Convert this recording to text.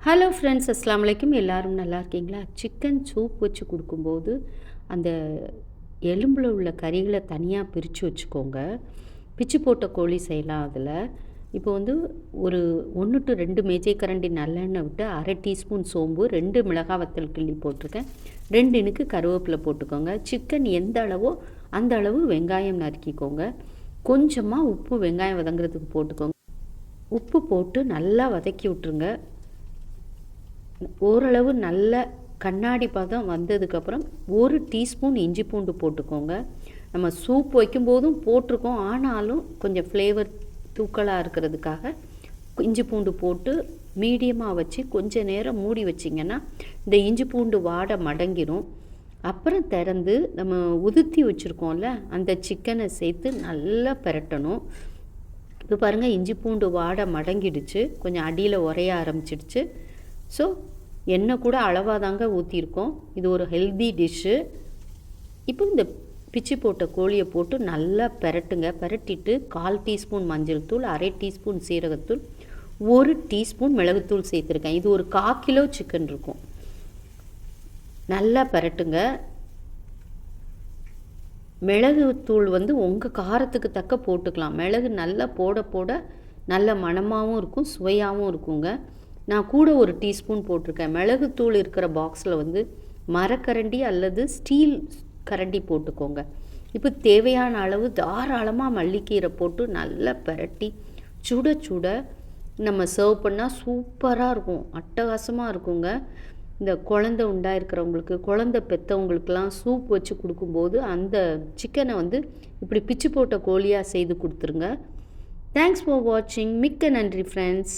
Hello friends, அஸ்ஸலாமு அலைக்கும். எல்லாரும் நல்லா இருக்கீங்களா? சிக்கன் சூப் வச்சு கொடுக்கும்போது அந்த எலும்பில் உள்ள கறிகளை தனியாக பிரித்து வச்சுக்கோங்க. பிச்சு போட்ட கோழி செய்யலாம் அதில். இப்போ வந்து ஒரு 1 to 2 மேஜைக்கரண்டி நல்லெண்ணெய் விட்டு 1/2 டீஸ்பூன் சோம்பு, 2 மிளகாய் வத்தல் கிள்ளி போட்டிருக்கேன், 2 இனுக்கு கருவேப்பிலை போட்டுக்கோங்க. சிக்கன் எந்த அளவோ அந்த அளவு வெங்காயம் நறுக்கிக்கோங்க. கொஞ்சமாக உப்பு வெங்காயம் வதங்குறதுக்கு போட்டுக்கோங்க. உப்பு போட்டு நல்லா வதக்கி விட்டுருங்க. ஓரளவு நல்ல கண்ணாடி பதம் வந்ததுக்கப்புறம் 1 டீஸ்பூன் இஞ்சி பூண்டு போட்டுக்கோங்க. நம்ம சூப் வைக்கும்போதும் போட்டிருக்கோம், ஆனாலும் கொஞ்சம் ஃப்ளேவர் தூக்கலாக இருக்கிறதுக்காக இஞ்சி பூண்டு போட்டு மீடியமாக வச்சு கொஞ்சம் நேரம் மூடி வச்சிங்கன்னா இந்த இஞ்சி பூண்டு வாடை மடங்கிடும். அப்புறம் திறந்து நம்ம உதுத்தி வச்சுருக்கோம்ல அந்த சிக்கனை சேர்த்து நல்லா பிரட்டணும். இப்போ பாருங்கள், இஞ்சி பூண்டு வாடை மடங்கிடுச்சு, கொஞ்சம் அடியில் உரைய ஆரம்பிச்சிடுச்சு. ஸோ எண்ணெய் கூட அளவாக தாங்க ஊற்றிருக்கோம். இது ஒரு ஹெல்தி டிஷ்ஷு. இப்போ இந்த பிச்சு போட்ட கோழியை போட்டு நல்லா பிரட்டுங்க. பிரட்டிட்டு 1/4 டீஸ்பூன் மஞ்சள் தூள், 1/2 டீஸ்பூன் சீரகத்தூள், 1 டீஸ்பூன் மிளகுத்தூள் சேர்த்துருக்கேன். இது ஒரு 1/4 கிலோ சிக்கன் இருக்கும். நல்லா பிரட்டுங்க. மிளகுத்தூள் வந்து உங்கள் காரத்துக்கு தக்க போட்டுக்கலாம். மிளகு நல்லா போட போட நல்ல மணமாகவும் இருக்கும், சுவையாகவும் இருக்குங்க. நான் கூட 1 டீஸ்பூன் போட்டிருக்கேன். மிளகுத்தூள் இருக்கிற பாக்ஸில் வந்து மரக்கரண்டி அல்லது ஸ்டீல் கரண்டி போட்டுக்கோங்க. இப்போ தேவையான அளவு தாராளமாக மல்லிக்கீரை போட்டு நல்லா பிரட்டி சுட சுட நம்ம சர்வ் பண்ணால் சூப்பராக இருக்கும், அட்டகாசமாக இருக்குங்க. இந்த குழந்தை உண்டாயிருக்கிறவங்களுக்கு, குழந்தை பெற்றவங்களுக்கெல்லாம் சூப் வச்சு கொடுக்கும்போது அந்த சிக்கனை வந்து இப்படி பிச்சு போட்ட கோழியாக செய்து கொடுத்துருங்க. தேங்க்ஸ் ஃபார் வாட்சிங். மிக்க நன்றி ஃப்ரெண்ட்ஸ்.